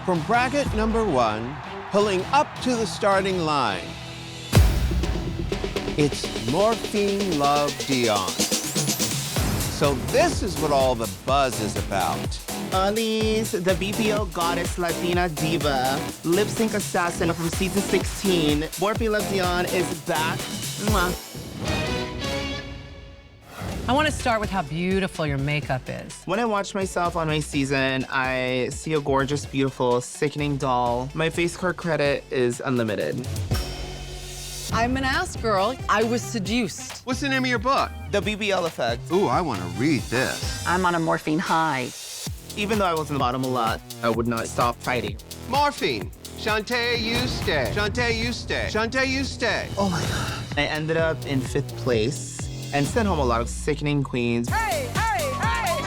From bracket number 1, pulling up to the starting line, it's Morphine Love Dion. So this is what all the buzz is about. Elise, the BPO goddess Latina diva, lip sync assassin from season 16, Morphine Love Dion is back. Mwah. I want to start with how beautiful your makeup is. When I watch myself on my season, I see a gorgeous, beautiful, sickening doll. My face card credit is unlimited. I'm an ass girl. I was seduced. What's the name of your book? The BBL effect. Ooh, I want to read this. I'm on a morphine high. Even though I was in the bottom a lot, I would not stop fighting. Morphine. Shantae, you stay. Shantae, you stay. Shantae, you stay. Oh my God. I ended up in 5th place and sent home a lot of sickening queens. Hey, hey, hey,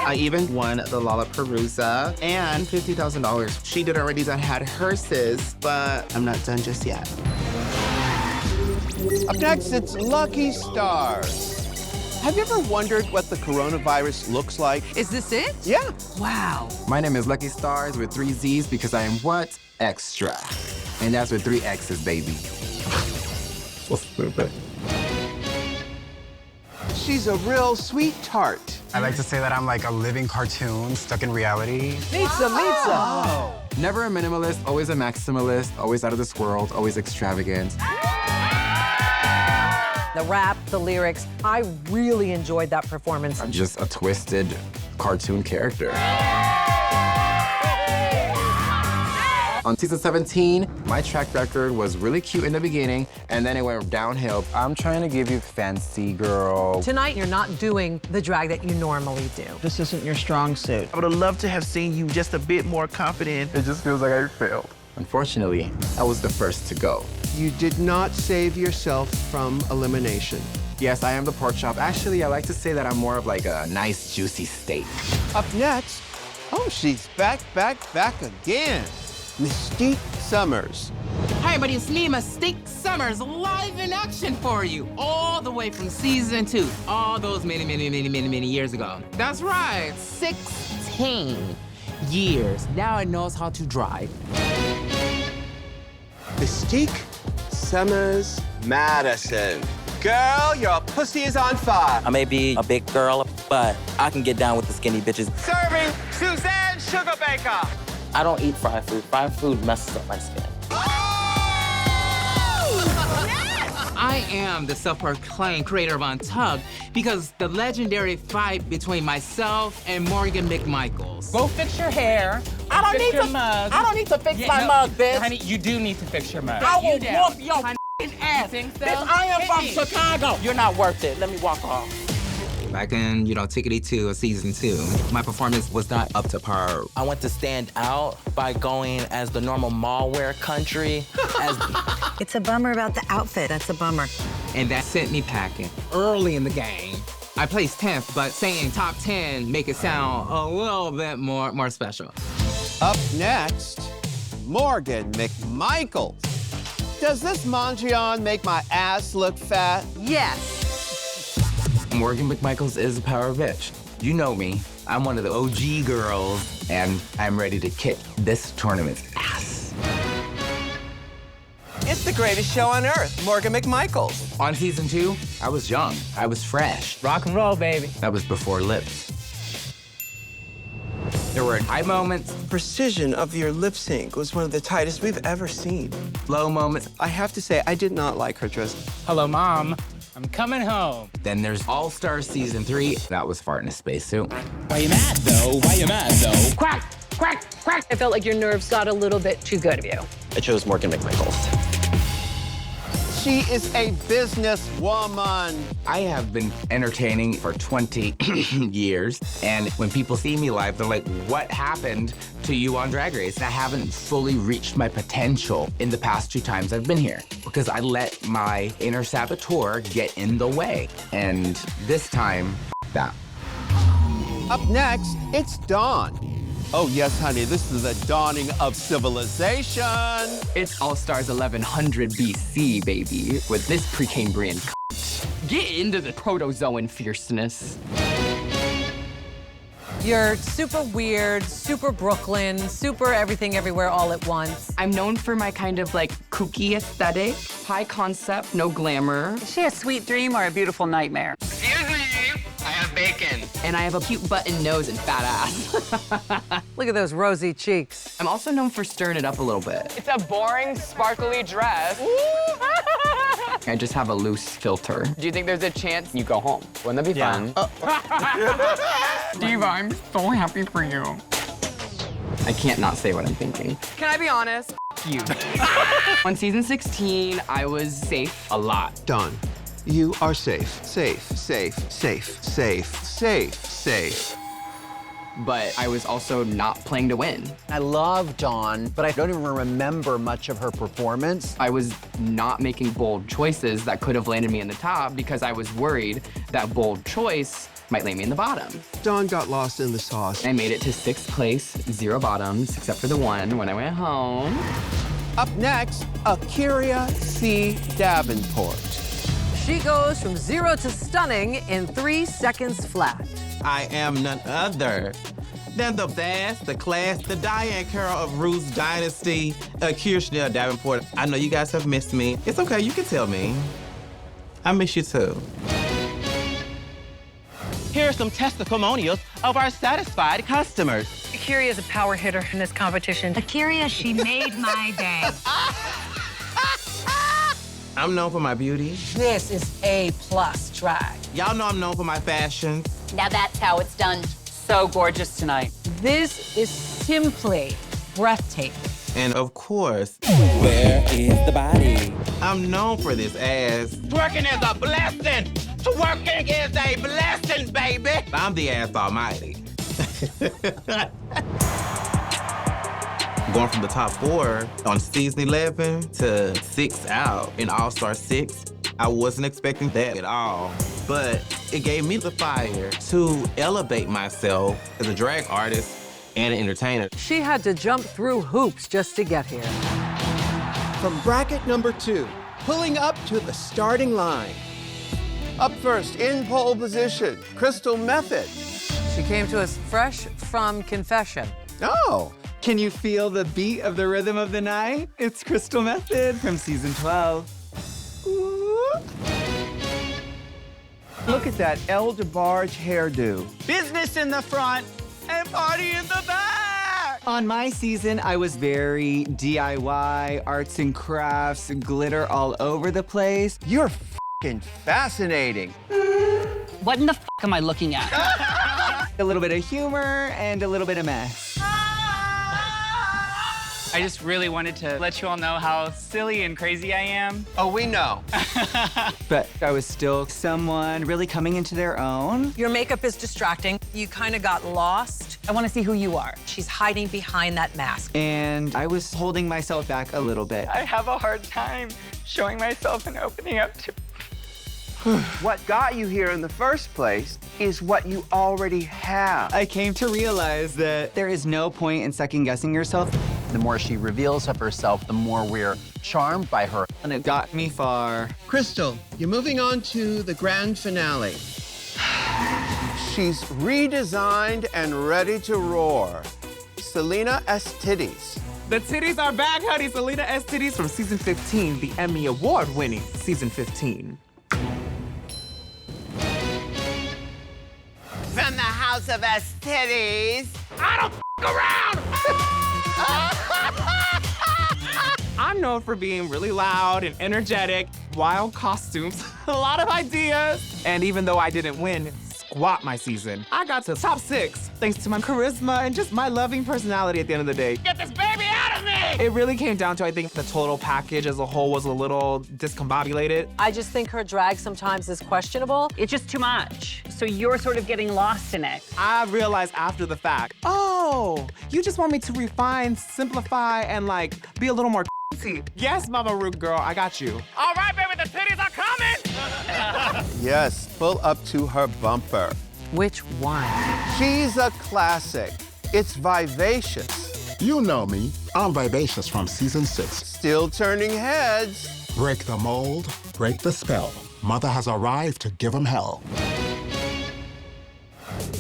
I even won the Lollapalooza and $50,000. She did already done had hers, but I'm not done just yet. Up next, it's Lucky Stars. Have you ever wondered what the coronavirus looks like? Is this it? Yeah. Wow. My name is Lucky Stars with 3 Z's because I am what? Extra. And that's with 3 X's, baby. So stupid. She's a real sweet tart. I like to say that I'm like a living cartoon stuck in reality. Pizza, pizza. Never a minimalist, always a maximalist, always out of this world, always extravagant. The rap, the lyrics, I really enjoyed that performance. I'm just a twisted cartoon character. On season 17, my track record was really cute in the beginning, and then it went downhill. I'm trying to give you fancy, girl. Tonight, you're not doing the drag that you normally do. This isn't your strong suit. I would have loved to have seen you just a bit more confident. It just feels like I failed. Unfortunately, I was the first to go. You did not save yourself from elimination. Yes, I am the pork chop. Actually, I like to say that I'm more of like a nice, juicy steak. Up next, oh, she's back again. Mystique Summers. Hi, everybody, it's me, Mystique Summers, live in action for you, all the way from season 2, all those many years ago. That's right, 16 years. Now I knows how to drive. Mystique Summers Madison. Girl, your pussy is on fire. I may be a big girl, but I can get down with the skinny bitches. Serving Suzanne Sugarbaker. I don't eat fried food. Fried food messes up my skin. I am the self-proclaimed creator of Untug because the legendary fight between myself and Morgan McMichaels. Go fix your hair. I don't fix need your to. mug. I don't need to fix my no, mug, bitch. Honey, you do need to fix your mug. I will You do. whoop your Honey, ass. think so? Bitch, I am Hit from me. Chicago. You're not worth it. Let me walk off. Back in, Tickety 2 of season 2, my performance was not up to par. I want to stand out by going as the normal mall wear country. It's a bummer about the outfit. That's a bummer. And that sent me packing early in the game. I placed 10th, but saying top 10 make it sound a little bit more special. Up next, Morgan McMichaels. Does this Mondrian make my ass look fat? Yes. Morgan McMichaels is a power bitch. You know me. I'm one of the OG girls, and I'm ready to kick this tournament's ass. It's the greatest show on earth, Morgan McMichaels. On season 2, I was young. I was fresh. Rock and roll, baby. That was before lips. There were high moments, Precision of your lip sync was one of the tightest we've ever seen. low moments. I have to say, I did not like her dress. Hello, Mom. I'm coming home. Then there's All Stars season 3. That was fart in a spacesuit. Why you mad, though? Why you mad, though? Quack, quack, quack. I felt like your nerves got a little bit too good of you. I chose Morgan McMichaels. She is a businesswoman. I have been entertaining for 20 years, and when people see me live, they're like, what happened to you on Drag Race? I haven't fully reached my potential in the past 2 times I've been here because I let my inner saboteur get in the way. And this time, that. Up next, it's Dawn. Oh, yes, honey, this is the dawning of civilization. It's All-Stars 1100 BC, baby, with this Precambrian cunt. Get into the protozoan fierceness. You're super weird, super Brooklyn, super everything everywhere all at once. I'm known for my kind of like kooky aesthetic, high concept, no glamour. Is she a sweet dream or a beautiful nightmare? Excuse me, I have bacon. And I have a cute button nose and fat ass. Look at those rosy cheeks. I'm also known for stirring it up a little bit. It's a boring, sparkly dress. I just have a loose filter. Do you think there's a chance you go home? Wouldn't that be fun? Diva, I'm so happy for you. I can't not say what I'm thinking. Can I be honest? You. On season 16, I was safe a lot. Dawn, you are safe. Safe, safe, safe, safe, safe, safe. But I was also not playing to win. I love Dawn, but I don't even remember much of her performance. I was not making bold choices that could have landed me in the top because I was worried that bold choice might land me in the bottom. Dawn got lost in the sauce. I made it to 6th place, 0 bottoms, except for the one when I went home. Up next, Akira C. Davenport. She goes from 0 to stunning in 3 seconds flat. I am none other than the best, the class, the Diane Carroll of Ruth's Dynasty, Akira Chanel Davenport. I know you guys have missed me. It's okay, you can tell me. I miss you too. Here are some testimonials of our satisfied customers. Akira is a power hitter in this competition. Akira, she made my day. I'm known for my beauty. This is A+ drag. Y'all know I'm known for my fashion. Now that's how it's done. So gorgeous tonight. This is simply breathtaking. And of course, Where is the body? I'm known for this ass. Twerking is a blessing. Twerking is a blessing, baby. I'm the ass almighty. Going from the top 4 on season 11 to 6 out in All-Star 6, I wasn't expecting that at all. But it gave me the fire to elevate myself as a drag artist and an entertainer. She had to jump through hoops just to get here. From bracket number 2, pulling up to the starting line. Up first, in pole position, Crystal Method. She came to us fresh from confession. Oh, Can you feel the beat of the rhythm of the night? It's Crystal Method from season 12. Ooh. Look at that El DeBarge hairdo. Business in the front and party in the back. On my season, I was very DIY, arts and crafts, glitter all over the place. you're f***ing fascinating. What in the am I looking at? A little bit of humor and a little bit of mess. I just really wanted to let you all know how silly and crazy I am. Oh, we know. But I was still someone really coming into their own. Your makeup is distracting. You kind of got lost. I want to see who you are. She's hiding behind that mask. And I was holding myself back a little bit. I have a hard time showing myself and opening up to. What got you here in the first place is what you already have. I came to realize that there is no point in second-guessing yourself. The more she reveals of herself, the more we're charmed by her. And it got me far. Crystal, you're moving on to the grand finale. She's redesigned and ready to roar. Selena S. Titties. The titties are back, honey. Selena S. Titties from season 15, the Emmy Award-winning season 15. From the House of S. Titties. I don't around! I'm known for being really loud and energetic, wild costumes, a lot of ideas. And even though I didn't win squat my season, I got to top 6 thanks to my charisma and just my loving personality at the end of the day. Get this baby out of me! It really came down to, I think, the total package as a whole was a little discombobulated. I just think her drag sometimes is questionable. It's just too much. So you're sort of getting lost in it. I realized after the fact, oh, you just want me to refine, simplify, and like be a little more Yes, Mama Root girl, I got you. All right, baby, the titties are coming! Yes, pull up to her bumper. Which one? She's a classic. It's vivacious. You know me. I'm Vivacious from season 6. Still turning heads. Break the mold, break the spell. Mother has arrived to give him hell.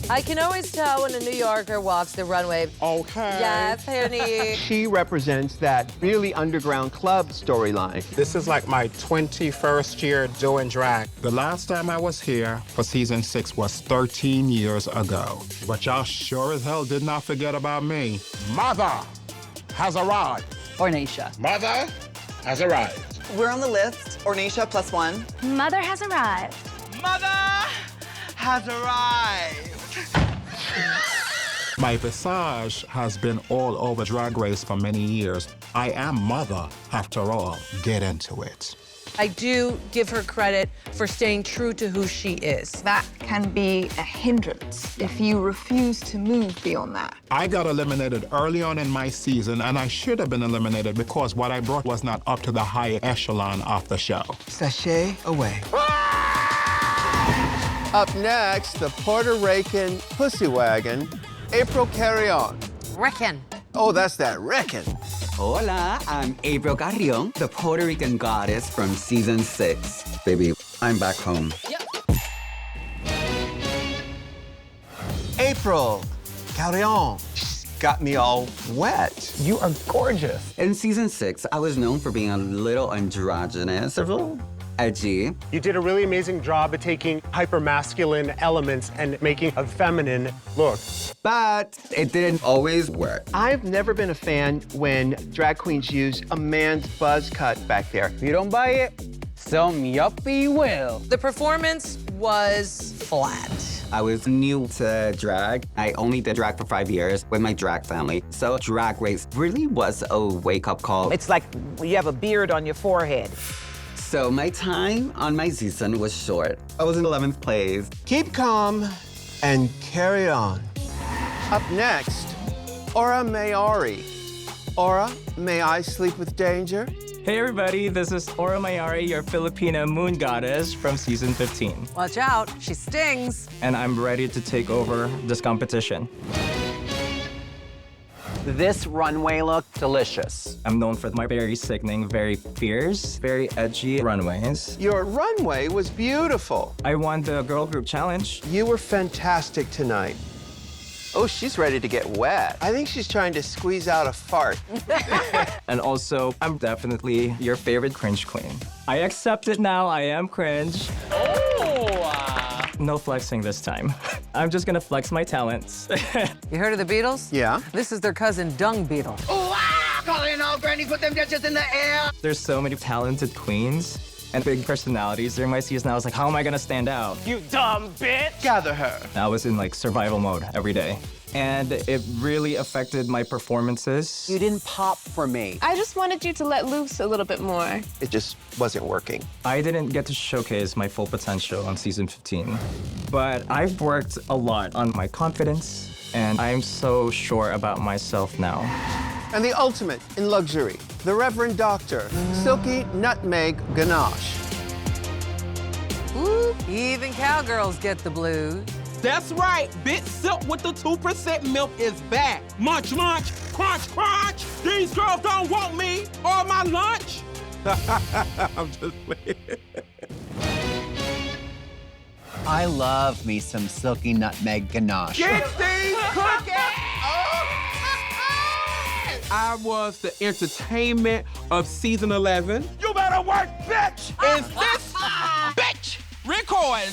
I can always tell when a New Yorker walks the runway. Okay. Yes, honey. She represents that really underground club storyline. This is like my 21st year doing drag. The last time I was here for season 6 was 13 years ago. But y'all sure as hell did not forget about me. Mother has arrived. Ornacia. Mother has arrived. We're on the list. Ornacia +1. Mother has arrived. Mother has arrived. My visage has been all over Drag Race for many years. I am Mother, after all. Get into it. I do give her credit for staying true to who she is. That can be a hindrance if you refuse to move beyond that. I got eliminated early on in my season, and I should have been eliminated because what I brought was not up to the high echelon of the show. Sashay away. Up next, the Puerto Rican pussy wagon, April Carrion. Reckon. Oh, that's that reckon. Hola, I'm April Carrion, the Puerto Rican goddess from season 6. Baby, I'm back home. April Carrion. She's got me all wet. You are gorgeous. In season 6, I was known for being a little androgynous, a little edgy. You did a really amazing job at taking hyper-masculine elements and making a feminine look. But it didn't always work. I've never been a fan when drag queens use a man's buzz cut back there. If you don't buy it, some yuppie will. The performance was flat. I was new to drag. I only did drag for 5 years with my drag family. So Drag Race really was a wake-up call. It's like you have a beard on your forehead. So my time on my season was short. I was in 11th place. Keep calm and carry on. Up next, Aura Mayari. Aura, may I sleep with danger? Hey everybody, this is Aura Mayari, your Filipina moon goddess from season 15. Watch out, she stings. And I'm ready to take over this competition. This runway look, delicious. I'm known for my very sickening, very fierce, very edgy runways. Your runway was beautiful. I won the girl group challenge. You were fantastic tonight. Oh, she's ready to get wet. I think she's trying to squeeze out a fart. And also, I'm definitely your favorite cringe queen. I accept it now, I am cringe. No flexing this time. I'm just gonna flex my talents. You heard of the Beatles? Yeah. This is their cousin, Dung Beetle. Calling all granny, put them bitches in the air. There's so many talented queens and big personalities during my season. I was like, how am I gonna stand out? You dumb bitch. Gather her. I was in like survival mode every day. And it really affected my performances. You didn't pop for me. I just wanted you to let loose a little bit more. It just wasn't working. I didn't get to showcase my full potential on season 15, but I've worked a lot on my confidence, and I'm so sure about myself now. And the ultimate in luxury, the Reverend Dr. Silky Nutmeg Ganache. Ooh, even cowgirls get the blues. That's right, Bit Silk with the 2% milk is back. Munch, munch, crunch, crunch. These girls don't want me or my lunch. I'm just playing. I love me some Silky Nutmeg Ganache. Get these cookies! I was the entertainment of season 11. You better work, bitch! Is this bitch record?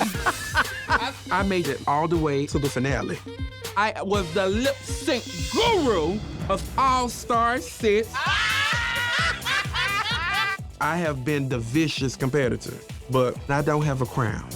I made it all the way to the finale. I was the lip sync guru of All-Star 6. I have been the vicious competitor, but I don't have a crown.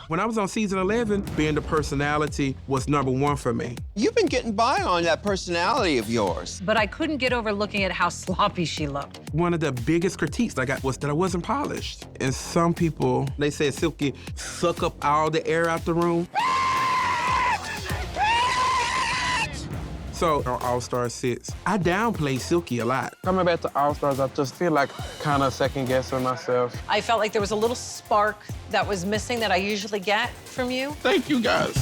When I was on season 11, being the personality was #1 for me. You've been getting by on that personality of yours. But I couldn't get over looking at how sloppy she looked. One of the biggest critiques I got was that I wasn't polished. And some people, they said Silky suck up all the air out the room. So on All-Star 6, I downplay Silky a lot. Coming back to All-Stars, I just feel like kind of second-guessing myself. I felt like there was a little spark that was missing that I usually get from you. Thank you, guys.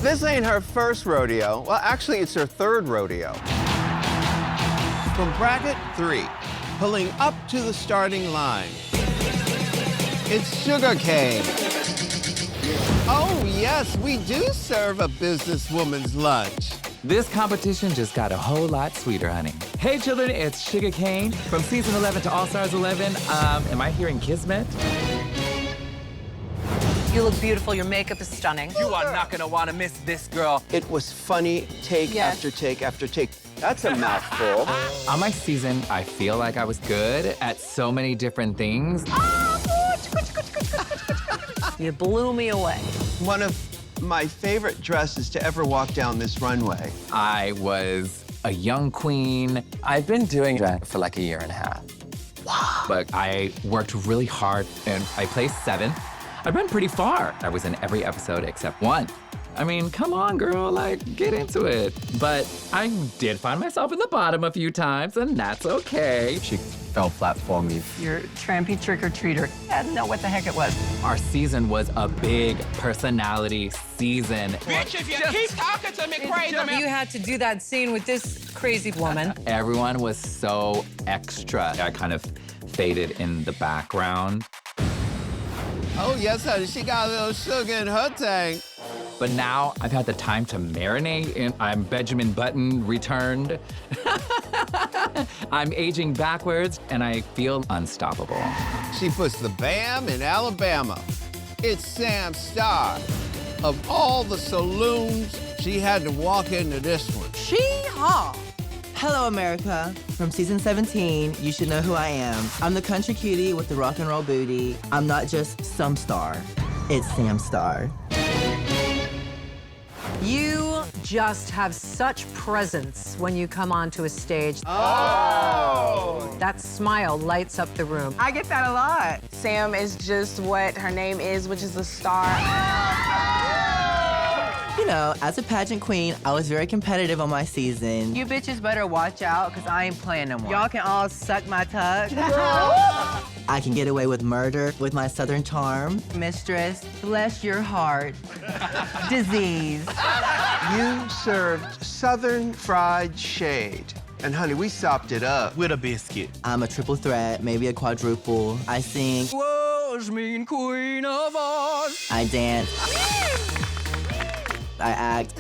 This ain't her first rodeo. Well, actually, it's her third rodeo. From bracket 3, pulling up to the starting line, it's Sugarcane. Oh, yes, we do serve a businesswoman's lunch. This competition just got a whole lot sweeter, honey. Hey, children, it's Sugar Cane from season 11 to All Stars 11. Am I hearing Kismet? You look beautiful. Your makeup is stunning. You are not gonna want to miss this, girl. It was funny take Yes. after take after take. That's a mouthful. On my season, I feel like I was good at so many different things. You blew me away. One of my favorite dresses to ever walk down this runway. I was a young queen. I've been doing drag for like a year and a half. Wow. But I worked really hard and I placed 7th. I went pretty far. I was in every episode except one. I mean, come on, girl, like, get into it. But I did find myself in the bottom a few times, and that's okay. She fell flat for me. Your trampy trick-or-treater. I didn't know what the heck it was. Our season was a big personality season. Bitch, if you keep talking to me crazy, man. You had to do that scene with this crazy woman. Everyone was so extra. I kind of faded in the background. Oh, yes, honey, she got a little sugar in her tank. But now I've had the time to marinate, and I'm Benjamin Button returned. I'm aging backwards, and I feel unstoppable. She puts the BAM in Alabama. It's Sam Starr. Of all the saloons, she had to walk into this one. She-haw. Hello, America. From season 17, you should know who I am. I'm the country cutie with the rock and roll booty. I'm not just some star. It's Sam Starr. You just have such presence when you come onto a stage. Oh! That smile lights up the room. I get that a lot. Sam is just what her name is, which is a star. You know, as a pageant queen, I was very competitive on my season. You bitches better watch out, because I ain't playing no more. Y'all can all suck my tug. I can get away with murder with my southern charm. Mistress, bless your heart. Disease. You served Southern fried shade. And honey, we sopped it up with a biscuit. I'm a triple threat, maybe a quadruple. I sing, "Was mean queen of Oz." I dance. I act.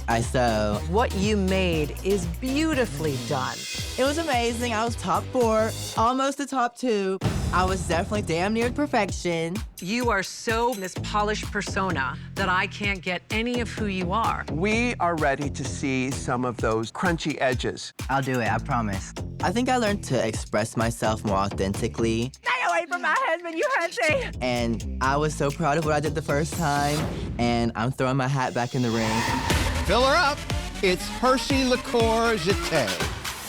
I sew. What you made is beautifully done. It was amazing. I was top 4, almost the top 2. I was definitely damn near perfection. You are so this polished persona that I can't get any of who you are. We are ready to see some of those crunchy edges. I'll do it, I promise. I think I learned to express myself more authentically. Stay away from my husband, you hunty! And I was so proud of what I did the first time, and I'm throwing my hat back in the ring. Fill her up. It's Hershey Liqueur Jeté.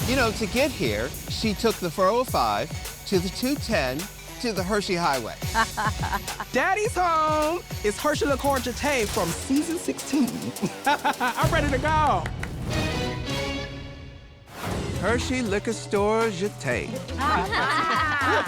You know, to get here, she took the 405 to the 210 to the Hershey Highway. Daddy's home. It's Hershey Liqueur Jeté from season 16. I'm ready to go. Hershey Liquor Store Jeté.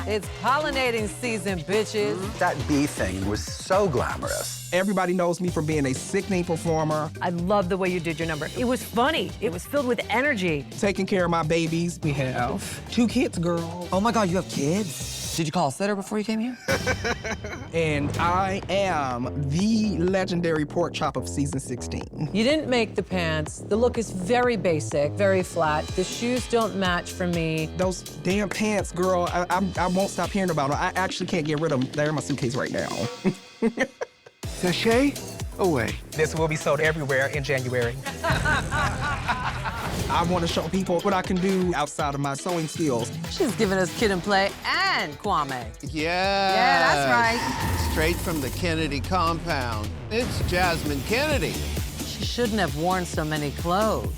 It's pollinating season, bitches. That bee thing was so glamorous. Everybody knows me from being a sickening performer. I love the way you did your number. It was funny. It was filled with energy. Taking care of my babies. We have 2 kids, girl. Oh my God, you have kids? Did you call a sitter before you came here? And I am the legendary pork chop of season 16. You didn't make the pants. The look is very basic, very flat. The shoes don't match for me. Those damn pants, girl, I won't stop hearing about them. I actually can't get rid of them. They're in my suitcase right now. Sachet away. This will be sold everywhere in January. I want to show people what I can do outside of my sewing skills. She's giving us Kid and Play and Kwame. Yeah. Yeah, that's right. Straight from the Kennedy compound. It's Jasmine Kennedy. She shouldn't have worn so many clothes.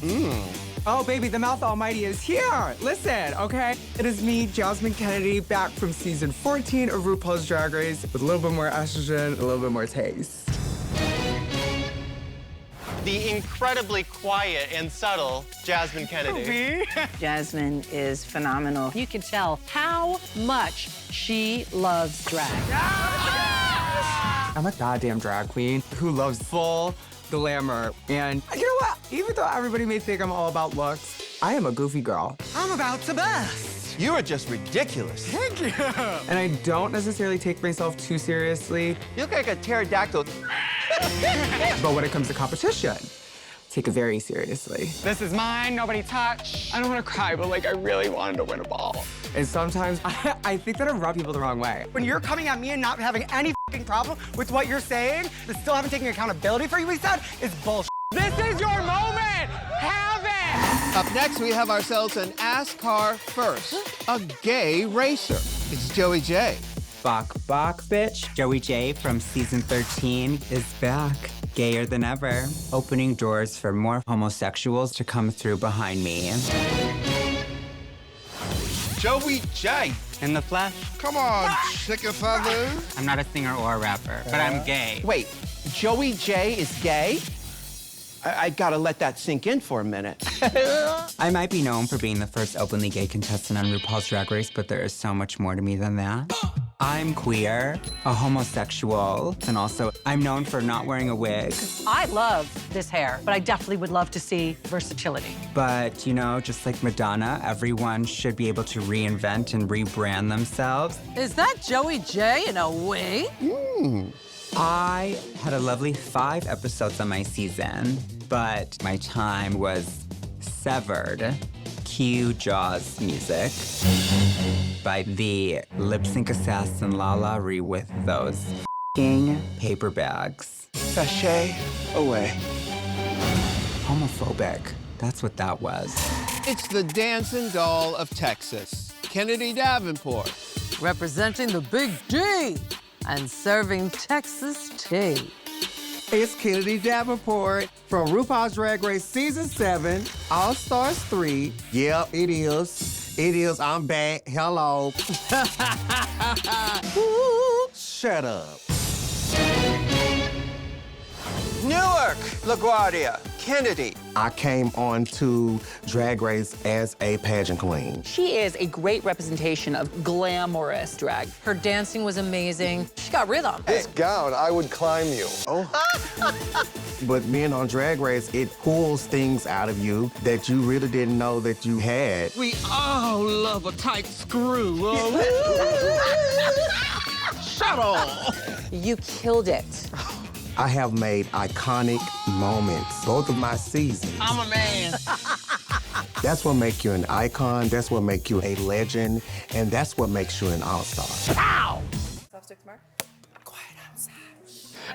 Oh, baby, the Mouth Almighty is here. Listen, okay? It is me, Jasmine Kennedy, back from season 14 of RuPaul's Drag Race with a little bit more estrogen, a little bit more taste. The incredibly quiet and subtle Jasmine Kennedy. Jasmine is phenomenal. You can tell how much she loves drag. I'm a goddamn drag queen who loves full glamour. And you know what? Even though everybody may think I'm all about looks, I am a goofy girl. I'm about to bust. You are just ridiculous. Thank you. And I don't necessarily take myself too seriously. You look like a pterodactyl. But when it comes to competition, take it very seriously. This is mine, nobody touch. I don't want to cry, but like I really wanted to win a ball. And sometimes I think that I rub people the wrong way. When you're coming at me and not having any f***ing problem with what you're saying, but still haven't taken accountability for what you said, is bullshit. This is your moment! Have it! Up next, we have ourselves an Ask Car First, a gay racer. It's Joey J. Bok, bitch. Joey J from season 13 is back. Gayer than ever. Opening doors for more homosexuals to come through behind me. Joey J. In the flesh. Come on, chicken feather. I'm not a singer or a rapper, but I'm gay. Wait, Joey J is gay? I gotta let that sink in for a minute. I might be known for being the first openly gay contestant on RuPaul's Drag Race, but there is so much more to me than that. I'm queer, a homosexual, and also I'm known for not wearing a wig. I love this hair, but I definitely would love to see versatility. But, you know, just like Madonna, everyone should be able to reinvent and rebrand themselves. Is that Joey J in a wig? I had a lovely 5 episodes on my season, but my time was severed. Cue Jaws music by the lip sync assassin Lala Ree with those f***ing paper bags. Sashay away. Homophobic. That's what that was. It's the dancing doll of Texas, Kennedy Davenport. Representing the Big D and serving Texas tea. It's Kennedy Davenport from RuPaul's Drag Race Season 7, All Stars 3. Yep, it is. It is. I'm back. Hello. Shut up. Newark, LaGuardia, Kennedy. I came on to Drag Race as a pageant queen. She is a great representation of glamorous drag. Her dancing was amazing. She got rhythm. This gown, I would climb you. Oh. But being on Drag Race, it pulls things out of you that you really didn't know that you had. We all love a tight screw. Shut up. You killed it. I have made iconic moments, both of my seasons. I'm a man. That's what makes you an icon, that's what makes you a legend, and that's what makes you an all-star. Ow!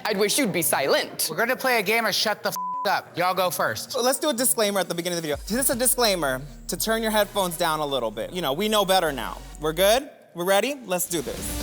I'd wish you'd be silent. We're gonna play a game of shut the up. Y'all go first. Let's do a disclaimer at the beginning of the video. This is a disclaimer to turn your headphones down a little bit. You know, we know better now. We're good? We're ready? Let's do this.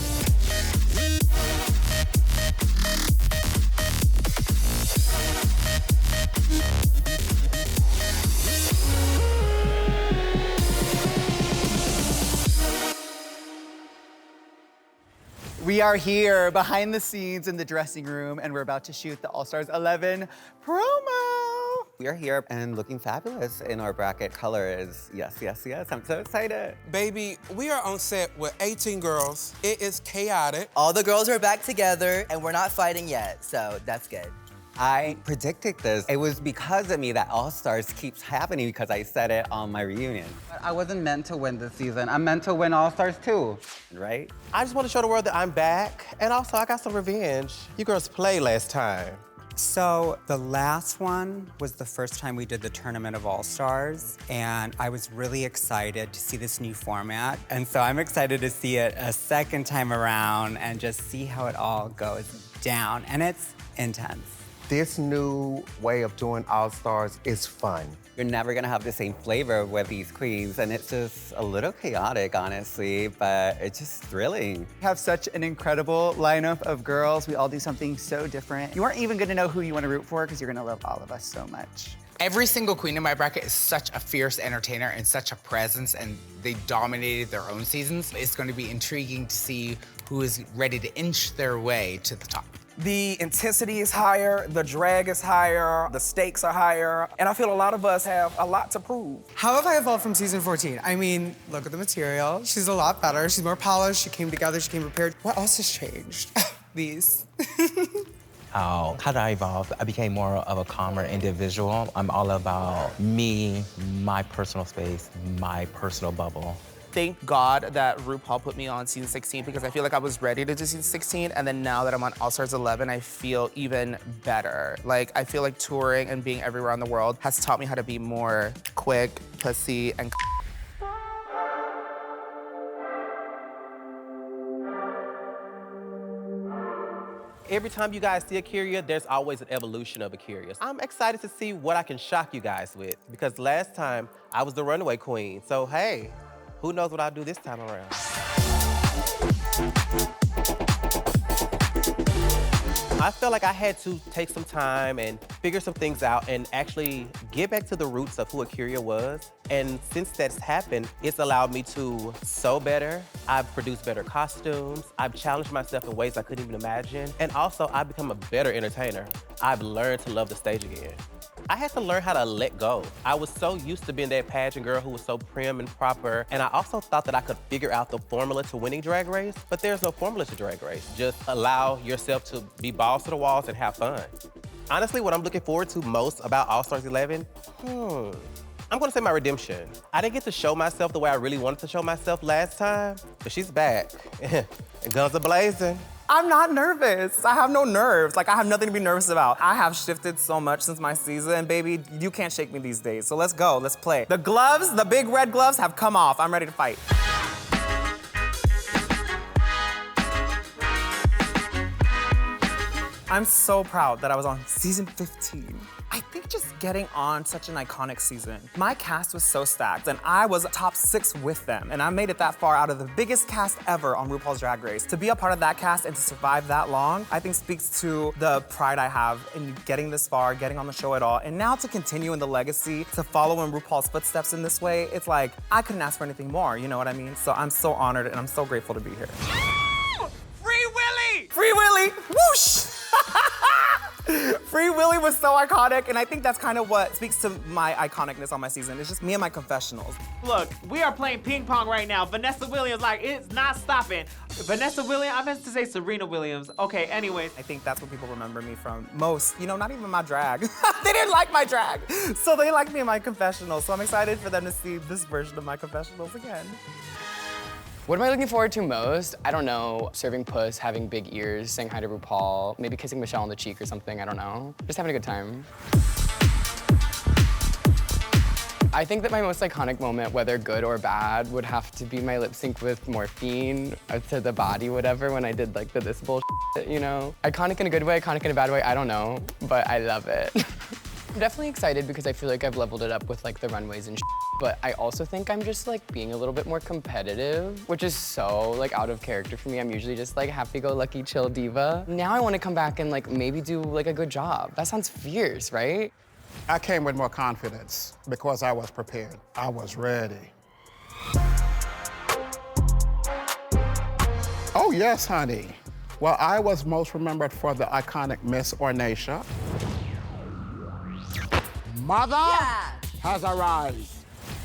We are here behind the scenes in the dressing room, and we're about to shoot the All Stars 11 promo. We are here and looking fabulous in our bracket colors. Yes, yes, yes. I'm so excited. Baby, we are on set with 18 girls. It is chaotic. All the girls are back together, and we're not fighting yet, so that's good. I predicted this. It was because of me that All Stars keeps happening because I said it on my reunion. But I wasn't meant to win this season. I'm meant to win All Stars too, right? I just want to show the world that I'm back, and also I got some revenge. You girls played last time. So the last one was the first time we did the Tournament of All Stars, and I was really excited to see this new format. And so I'm excited to see it a second time around and just see how it all goes down. And it's intense. This new way of doing All Stars is fun. You're never gonna have the same flavor with these queens, and it's just a little chaotic, honestly, but it's just thrilling. We have such an incredible lineup of girls. We all do something so different. You aren't even gonna know who you wanna root for because you're gonna love all of us so much. Every single queen in my bracket is such a fierce entertainer and such a presence, and they dominated their own seasons. It's going to be intriguing to see who is ready to inch their way to the top. The intensity is higher, the drag is higher, the stakes are higher, and I feel a lot of us have a lot to prove. How have I evolved from season 14? I mean, look at the material. She's a lot better. She's more polished. She came together. She came prepared. What else has changed? These. How did I evolve? I became more of a calmer individual. I'm all about me, my personal space, my personal bubble. thank God that RuPaul put me on season 16 because I feel like I was ready to do season 16, and then now that I'm on All Stars 11, I feel even better. Like, I feel like touring and being everywhere in the world has taught me how to be more quick, pussy, and Every time you guys see A'keria, there's always an evolution of A'keria. I'm excited to see what I can shock you guys with, because last time I was the runaway queen. So hey, who knows what I'll do this time around. I felt like I had to take some time and figure some things out and actually get back to the roots of who A'keria was. And since that's happened, it's allowed me to sew better. I've produced better costumes. I've challenged myself in ways I couldn't even imagine. And also, I've become a better entertainer. I've learned to love the stage again. I had to learn how to let go. I was so used to being that pageant girl who was so prim and proper, and I also thought that I could figure out the formula to winning Drag Race, but there's no formula to Drag Race. Just allow yourself to be balls to the walls and have fun. Honestly, what I'm looking forward to most about All Stars 11, I'm gonna say my redemption. I didn't get to show myself the way I really wanted to show myself last time, but she's back. And guns are blazing. I'm not nervous. I have no nerves. Like, I have nothing to be nervous about. I have shifted so much since my season, baby. You can't shake me these days. So let's go, let's play. The gloves, the big red gloves have come off. I'm ready to fight. I'm so proud that I was on season 15. I think just getting on such an iconic season. My cast was so stacked, and I was top 6 with them, and I made it that far out of the biggest cast ever on RuPaul's Drag Race. To be a part of that cast and to survive that long, I think speaks to the pride I have in getting this far, getting on the show at all, and now to continue in the legacy, to follow in RuPaul's footsteps in this way, it's like, I couldn't ask for anything more, you know what I mean? So I'm so honored, and I'm so grateful to be here. Free Willy! Free Willy! Whoosh! Free Willy was so iconic, and I think that's kind of what speaks to my iconicness on my season. It's just me and my confessionals. Look, we are playing ping pong right now. Vanessa Williams, like, it's not stopping. Vanessa Williams, I meant to say Serena Williams. Okay, anyways. I think that's what people remember me from most. You know, not even my drag. They didn't like my drag. So they liked me in my confessionals. So I'm excited for them to see this version of my confessionals again. What am I looking forward to most? I don't know. Serving puss, having big ears, saying hi to RuPaul, maybe kissing Michelle on the cheek or something, I don't know. Just having a good time. I think that my most iconic moment, whether good or bad, would have to be my lip sync with Morphine to The Body, whatever, when I did like this bullshit, you know? Iconic in a good way, iconic in a bad way, I don't know, but I love it. I'm definitely excited because I feel like I've leveled it up with like the runways and but I also think I'm just like being a little bit more competitive, which is so like out of character for me. I'm usually just like happy-go-lucky, chill diva. Now I want to come back and like maybe do like a good job. That sounds fierce, right? I came with more confidence because I was prepared. I was ready. Oh yes, honey. Well, I was most remembered for the iconic Miss Ornacia. Mother has arrived.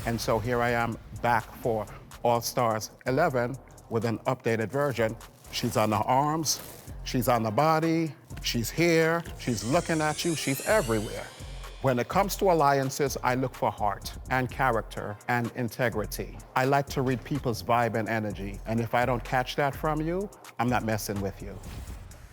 And so here I am back for All Stars 11 with an updated version. She's on the arms, she's on the body, she's here, she's looking at you, she's everywhere. When it comes to alliances, I look for heart and character and integrity. I like to read people's vibe and energy, and if I don't catch that from you, I'm not messing with you.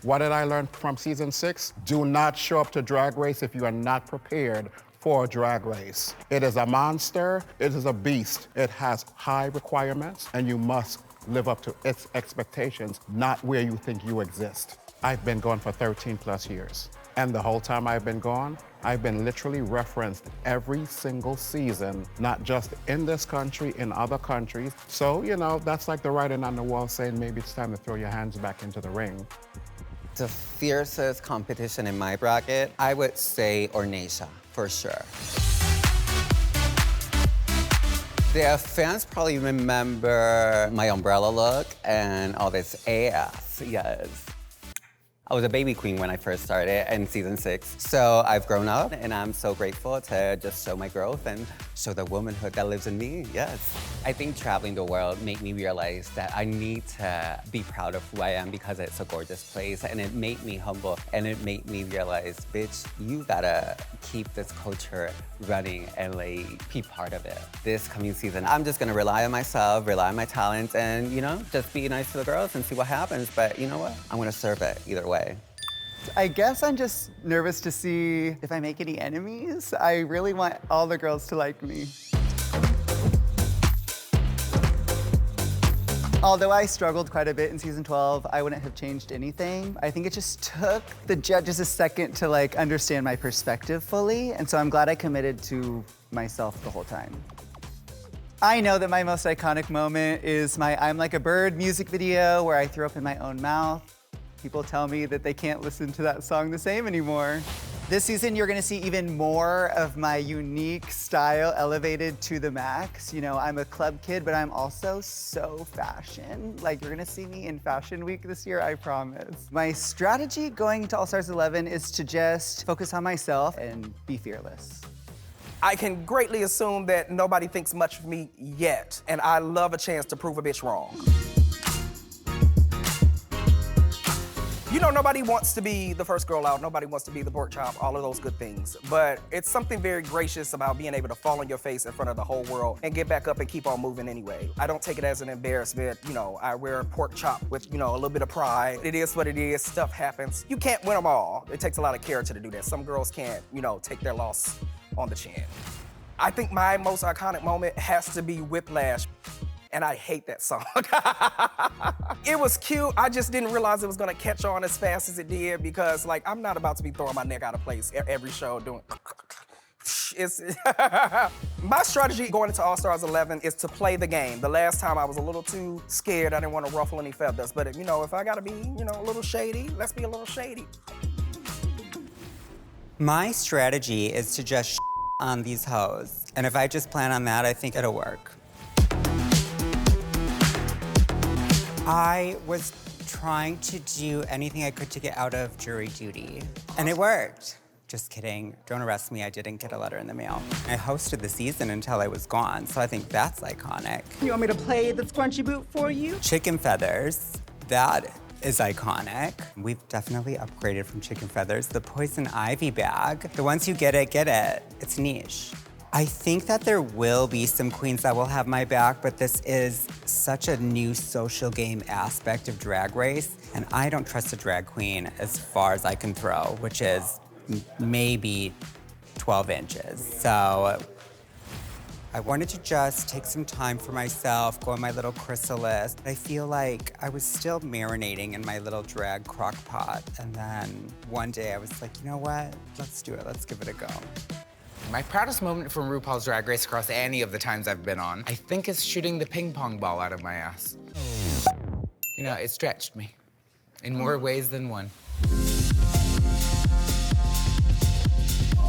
What did I learn from season 6? Do not show up to Drag Race if you are not prepared for a Drag Race. It is a monster, it is a beast. It has high requirements, and you must live up to its expectations, not where you think you exist. I've been gone for 13 plus years. And the whole time I've been gone, I've been literally referenced every single season, not just in this country, in other countries. So, you know, that's like the writing on the wall saying maybe it's time to throw your hands back into the ring. The fiercest competition in my bracket, I would say Ornacia, for sure. The fans probably remember my umbrella look and all this AF, yes. I was a baby queen when I first started in season 6. So I've grown up and I'm so grateful to just show my growth and show the womanhood that lives in me, yes. I think traveling the world made me realize that I need to be proud of who I am because it's a gorgeous place, and it made me humble, and it made me realize, bitch, you gotta keep this culture running and like be part of it. This coming season, I'm just gonna rely on myself, rely on my talents, and you know, just be nice to the girls and see what happens. But you know what? I'm gonna serve it either way. I guess I'm just nervous to see if I make any enemies. I really want all the girls to like me. Although I struggled quite a bit in season 12, I wouldn't have changed anything. I think it just took the judges a second to like understand my perspective fully, and so I'm glad I committed to myself the whole time. I know that my most iconic moment is my I'm Like a Bird music video where I threw up in my own mouth. People tell me that they can't listen to that song the same anymore. This season, you're gonna see even more of my unique style elevated to the max. You know, I'm a club kid, but I'm also so fashion. Like, you're gonna see me in Fashion Week this year, I promise. My strategy going into All Stars 11 is to just focus on myself and be fearless. I can greatly assume that nobody thinks much of me yet, and I love a chance to prove a bitch wrong. You know, nobody wants to be the first girl out, nobody wants to be the pork chop, all of those good things. But it's something very gracious about being able to fall on your face in front of the whole world and get back up and keep on moving anyway. I don't take it as an embarrassment. You know, I wear a pork chop with, you know, a little bit of pride. It is what it is, stuff happens. You can't win them all. It takes a lot of character to do that. Some girls can't, you know, take their loss on the chin. I think my most iconic moment has to be Whiplash. And I hate that song. It was cute. I just didn't realize it was gonna catch on as fast as it did because, like, I'm not about to be throwing my neck out of place every show doing. My strategy going into All Stars 11 is to play the game. The last time I was a little too scared. I didn't want to ruffle any feathers. But, you know, if I gotta be, you know, a little shady, let's be a little shady. My strategy is to just on these hoes. And if I just plan on that, I think it'll work. I was trying to do anything I could to get out of jury duty, and it worked. Just kidding, don't arrest me, I didn't get a letter in the mail. I hosted the season until I was gone, so I think that's iconic. You want me to play the scrunchy boot for you? Chicken feathers, that is iconic. We've definitely upgraded from chicken feathers. The poison ivy bag, the ones who get it, it's niche. I think that there will be some queens that will have my back, but this is such a new social game aspect of Drag Race, and I don't trust a drag queen as far as I can throw, which is maybe 12 inches. So I wanted to just take some time for myself, go on my little chrysalis. I feel like I was still marinating in my little drag crock pot, and then one day I was like, you know what? Let's do it, let's give it a go. My proudest moment from RuPaul's Drag Race across any of the times I've been on, I think is shooting the ping pong ball out of my ass. You know, it stretched me in more ways than one.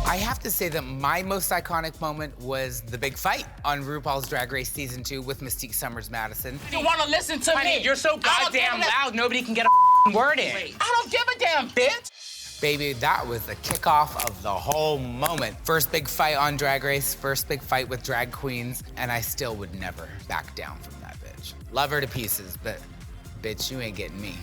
I have to say that my most iconic moment was the big fight on RuPaul's Drag Race Season 2 with Mystique Summers Madison. You wanna listen to me? You're so goddamn loud, nobody can get a word in. I don't give a damn, bitch! Baby, that was the kickoff of the whole moment. First big fight on Drag Race, first big fight with drag queens, and I still would never back down from that bitch. Love her to pieces, but bitch, you ain't getting me.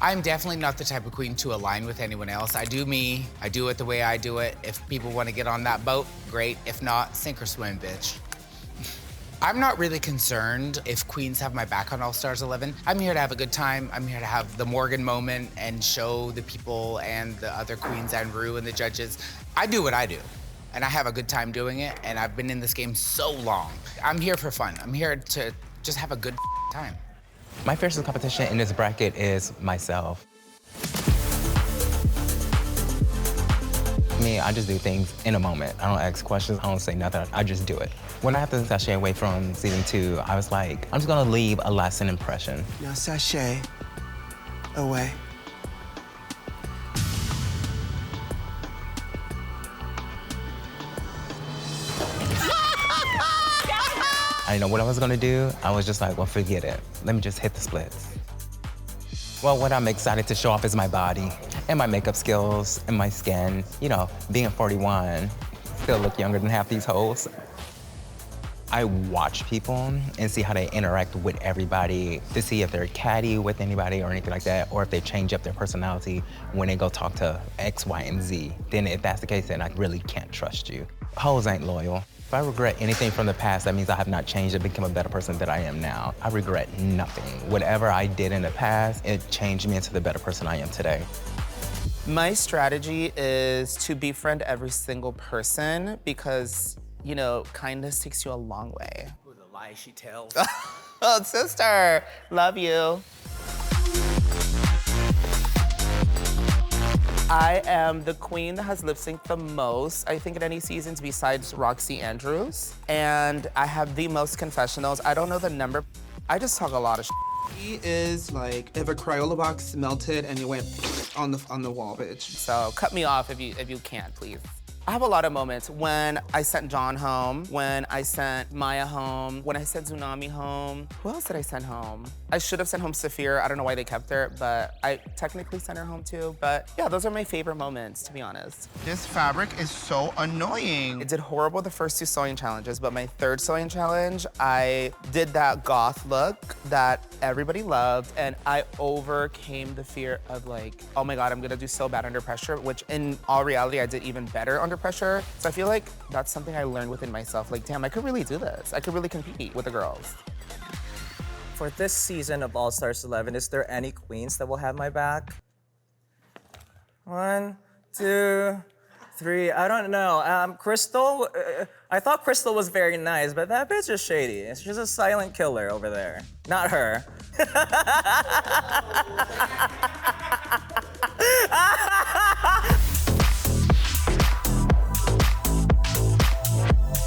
I'm definitely not the type of queen to align with anyone else. I do me, I do it the way I do it. If people wanna get on that boat, great. If not, sink or swim, bitch. I'm not really concerned if queens have my back on All Stars 11. I'm here to have a good time. I'm here to have the Morgan moment and show the people and the other queens and Ru and the judges. I do what I do, and I have a good time doing it, and I've been in this game so long. I'm here for fun. I'm here to just have a good time. My fiercest competition in this bracket is myself. Me, I just do things in a moment. I don't ask questions, I don't say nothing, I just do it. When I had to sashay away from Season 2, I was like, I'm just gonna leave a lasting impression. Now sashay away. I didn't know what I was gonna do. I was just like, well, forget it. Let me just hit the splits. Well, what I'm excited to show off is my body and my makeup skills and my skin. You know, being 41, still look younger than half these hoes. I watch people and see how they interact with everybody to see if they're catty with anybody or anything like that, or if they change up their personality when they go talk to X, Y, and Z. Then if that's the case, then I really can't trust you. Hoes ain't loyal. If I regret anything from the past, that means I have not changed and become a better person than I am now. I regret nothing. Whatever I did in the past, it changed me into the better person I am today. My strategy is to befriend every single person because, you know, kindness takes you a long way. Ooh, the lies she tells. Oh, sister, love you. I am the queen that has lip synced the most, I think, in any seasons besides Roxy Andrews. And I have the most confessionals. I don't know the number. I just talk a lot of shit. He is like if a Crayola box melted and it went on the wall, bitch. So cut me off if you can, please. I have a lot of moments when I sent John home, when I sent Maya home, when I sent Tsunami home. Who else did I send home? I should have sent home Saphira. I don't know why they kept her, but I technically sent her home too. But yeah, those are my favorite moments, to be honest. This fabric is so annoying. It did horrible the first 2 sewing challenges, but my 3rd sewing challenge, I did that goth look that everybody loved, and I overcame the fear of like, oh my God, I'm gonna do so bad under pressure, which in all reality, I did even better under pressure. So I feel like that's something I learned within myself. Like, damn, I could really do this. I could really compete with the girls. For this season of All Stars 11, is there any queens that will have my back? 1, 2, 3, I don't know. Crystal, I thought Crystal was very nice, but that bitch is shady. She's a silent killer over there. Not her.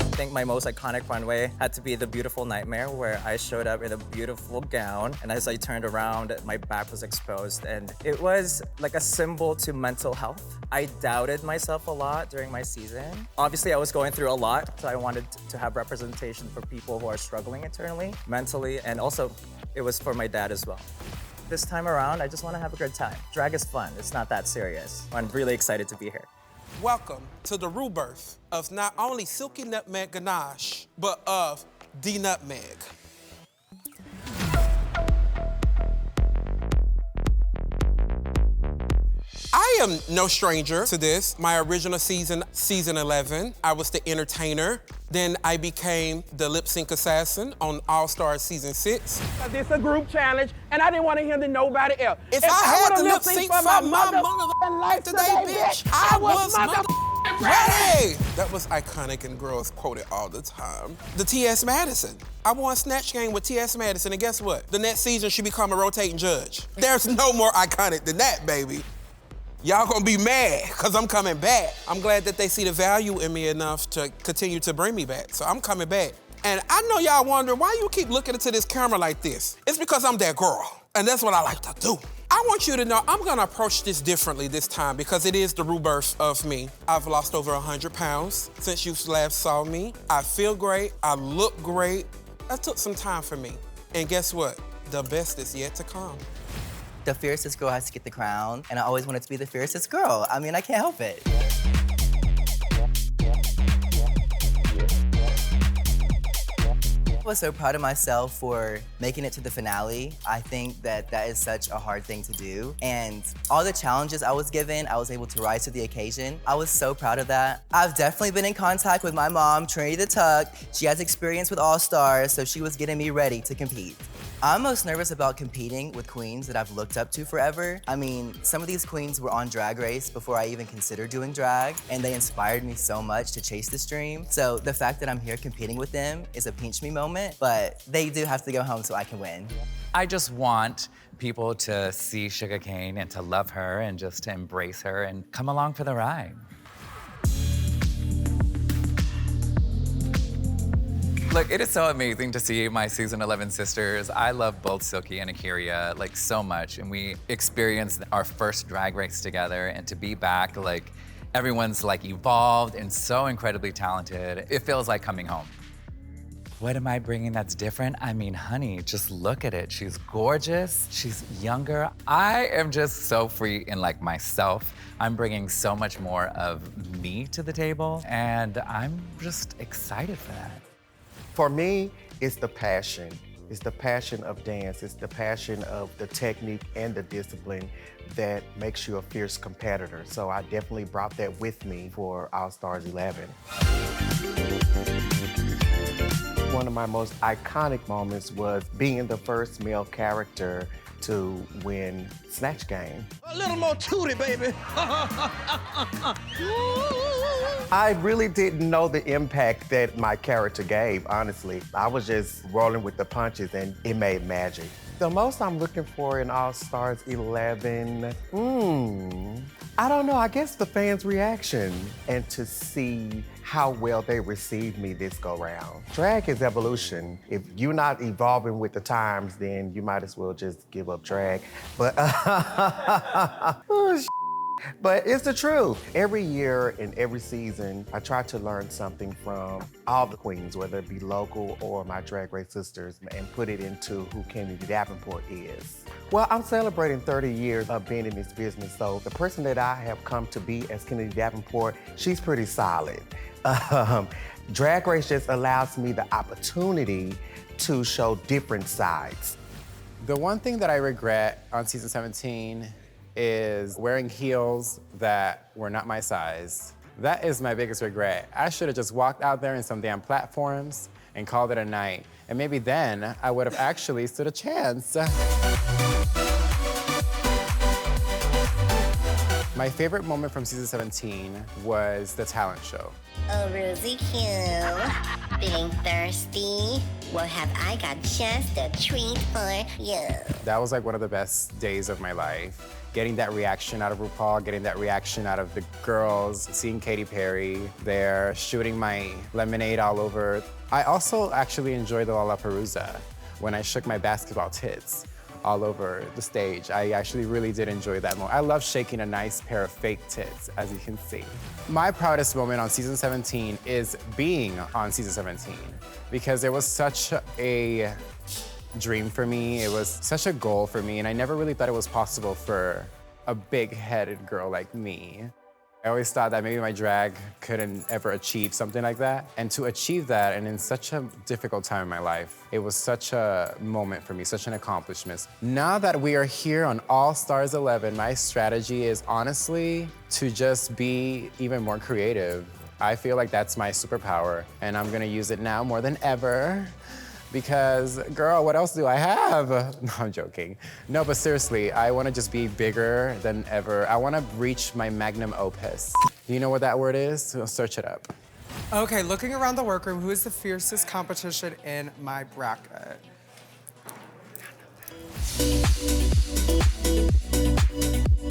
I think my most iconic runway had to be the Beautiful Nightmare, where I showed up in a beautiful gown, and as I turned around, my back was exposed, and it was like a symbol to mental health. I doubted myself a lot during my season. Obviously, I was going through a lot, so I wanted to have representation for people who are struggling internally, mentally, and also it was for my dad as well. This time around, I just want to have a good time. Drag is fun. It's not that serious. I'm really excited to be here. Welcome to the rebirth of not only Silky Nutmeg Ganache, but of D Nutmeg. I am no stranger to this. My original season, season 11, I was the entertainer. Then I became the lip sync assassin on All Stars season 6. This is a group challenge, and I didn't want to hear to nobody else. If I had to lip sync for my mother life today, bitch, I was ready. That was iconic and girls quote it all the time. The T.S. Madison. I won Snatch Game with T.S. Madison, and guess what? The next season, she become a rotating judge. There's no more iconic than that, baby. Y'all gonna be mad, cause I'm coming back. I'm glad that they see the value in me enough to continue to bring me back, so I'm coming back. And I know y'all wonder why you keep looking into this camera like this. It's because I'm that girl, and that's what I like to do. I want you to know I'm gonna approach this differently this time because it is the rebirth of me. I've lost over 100 pounds since you last saw me. I feel great, I look great. That took some time for me. And guess what? The best is yet to come. The fiercest girl has to get the crown, and I always wanted to be the fiercest girl. I mean, I can't help it. I was so proud of myself for making it to the finale. I think that that is such a hard thing to do. And all the challenges I was given, I was able to rise to the occasion. I was so proud of that. I've definitely been in contact with my mom, Trinity the Tuck. She has experience with All Stars, so she was getting me ready to compete. I'm most nervous about competing with queens that I've looked up to forever. I mean, some of these queens were on Drag Race before I even considered doing drag, and they inspired me so much to chase this dream. So the fact that I'm here competing with them is a pinch me moment, but they do have to go home so I can win. I just want people to see Sugar Cane and to love her and just to embrace her and come along for the ride. Look, it is so amazing to see my season 11 sisters. I love both Silky and A'keria like so much, and we experienced our first Drag Race together, and to be back, like everyone's like evolved and so incredibly talented. It feels like coming home. What am I bringing that's different? I mean, honey, just look at it. She's gorgeous, she's younger. I am just so free in like myself. I'm bringing so much more of me to the table, and I'm just excited for that. For me, it's the passion. It's the passion of dance. It's the passion of the technique and the discipline that makes you a fierce competitor. So I definitely brought that with me for All Stars 11. One of my most iconic moments was being the first male character to win Snatch Game. A little more tootie, baby. I really didn't know the impact that my character gave, honestly. I was just rolling with the punches and it made magic. The most I'm looking for in All Stars 11, I don't know, I guess the fans' reaction and to see how well they received me this go round. Drag is evolution. If you're not evolving with the times, then you might as well just give up drag. But, but it's the truth. Every year and every season, I try to learn something from all the queens, whether it be local or my Drag Race sisters, and put it into who Kennedy Davenport is. Well, I'm celebrating 30 years of being in this business, so the person that I have come to be as Kennedy Davenport, she's pretty solid. Drag Race just allows me the opportunity to show different sides. The one thing that I regret on season 17 is wearing heels that were not my size. That is my biggest regret. I should have just walked out there in some damn platforms and called it a night. And maybe then I would have actually stood a chance. My favorite moment from season 17 was the talent show. Oh, Rosie Q, feeling thirsty? Well, have I got just a treat for you? That was like one of the best days of my life. Getting that reaction out of RuPaul, getting that reaction out of the girls, seeing Katy Perry there, shooting my lemonade all over. I also actually enjoyed the Lollapalooza when I shook my basketball tits all over the stage. I actually really did enjoy that moment. I love shaking a nice pair of fake tits, as you can see. My proudest moment on season 17 is being on season 17, because it was such a dream for me. It was such a goal for me, and I never really thought it was possible for a big-headed girl like me. I always thought that maybe my drag couldn't ever achieve something like that. And to achieve that, and in such a difficult time in my life, it was such a moment for me, such an accomplishment. Now that we are here on All Stars 11, my strategy is honestly to just be even more creative. I feel like that's my superpower, and I'm gonna use it now more than ever. Because, girl, what else do I have? No, I'm joking. No, but seriously, I want to just be bigger than ever. I want to reach my magnum opus. Do you know what that word is? So search it up. Okay, looking around the workroom, who is the fiercest competition in my bracket?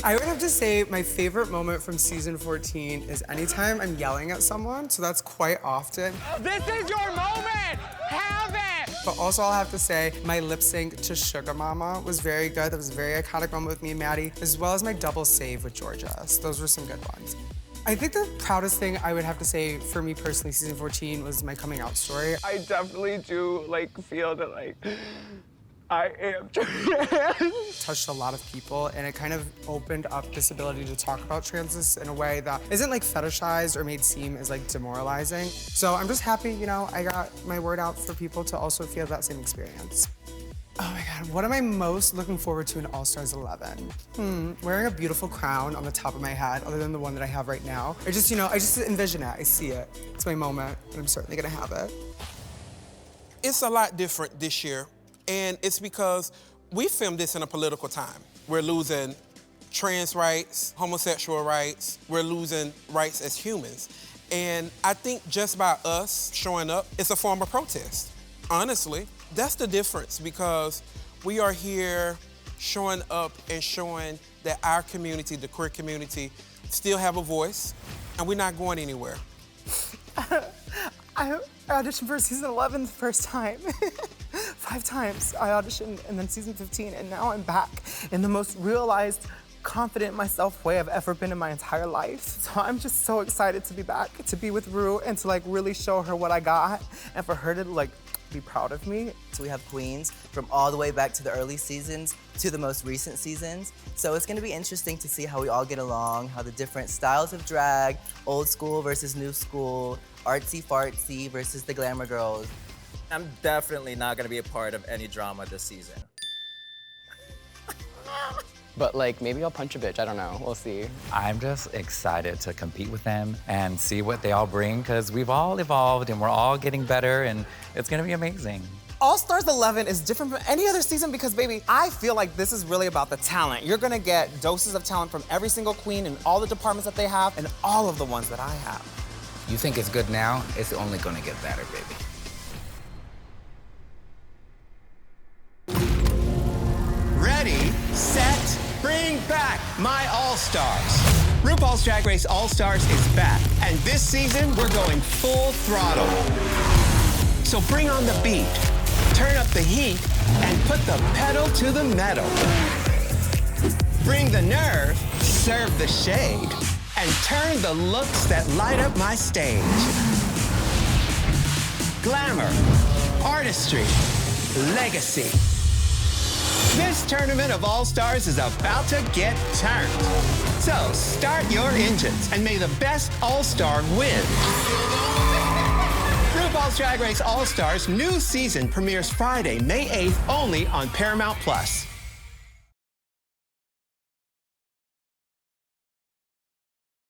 I would have to say my favorite moment from season 14 is anytime I'm yelling at someone, so that's quite often. This is your moment! Have it! But also I'll have to say my lip sync to Sugar Mama was very good. That was a very iconic moment with me and Maddie, as well as my double save with Georgia. So those were some good ones. I think the proudest thing I would have to say for me personally, season 14, was my coming out story. I definitely do feel that I am trans. Touched a lot of people, and it kind of opened up this ability to talk about transness in a way that isn't fetishized or made seem as demoralizing. So I'm just happy, I got my word out for people to also feel that same experience. Oh my God, what am I most looking forward to in All Stars 11? Wearing a beautiful crown on the top of my head, other than the one that I have right now. I just envision it, I see it. It's my moment, and I'm certainly gonna have it. It's a lot different this year. And it's because we filmed this in a political time. We're losing trans rights, homosexual rights. We're losing rights as humans. And I think just by us showing up, it's a form of protest. Honestly, that's the difference, because we are here showing up and showing that our community, the queer community, still have a voice, and we're not going anywhere. I auditioned for season 11 the first time. 5 times I auditioned, and then season 15, and now I'm back in the most realized confident in myself way I've ever been in my entire life. So I'm just so excited to be back, to be with Rue and to like really show her what I got and for her to like be proud of me. So we have queens from all the way back to the early seasons to the most recent seasons. So it's gonna be interesting to see how we all get along, how the different styles of drag, old school versus new school, artsy fartsy versus the glamour girls. I'm definitely not gonna be a part of any drama this season. But like, maybe I'll punch a bitch, I don't know, we'll see. I'm just excited to compete with them and see what they all bring, because we've all evolved and we're all getting better, and it's gonna be amazing. All Stars 11 is different from any other season because, baby, I feel like this is really about the talent. You're gonna get doses of talent from every single queen in all the departments that they have and all of the ones that I have. You think it's good now? It's only gonna get better, baby. Ready, set, bring back my All-Stars. RuPaul's Drag Race All-Stars is back, and this season we're going full throttle. So bring on the beat, turn up the heat, and put the pedal to the metal. Bring the nerve, serve the shade, and turn the looks that light up my stage. Glamour, artistry, legacy. This tournament of All-Stars is about to get turned. So start your engines and may the best All-Star win. RuPaul's Drag Race All-Stars new season premieres Friday, May 8th, only on Paramount+.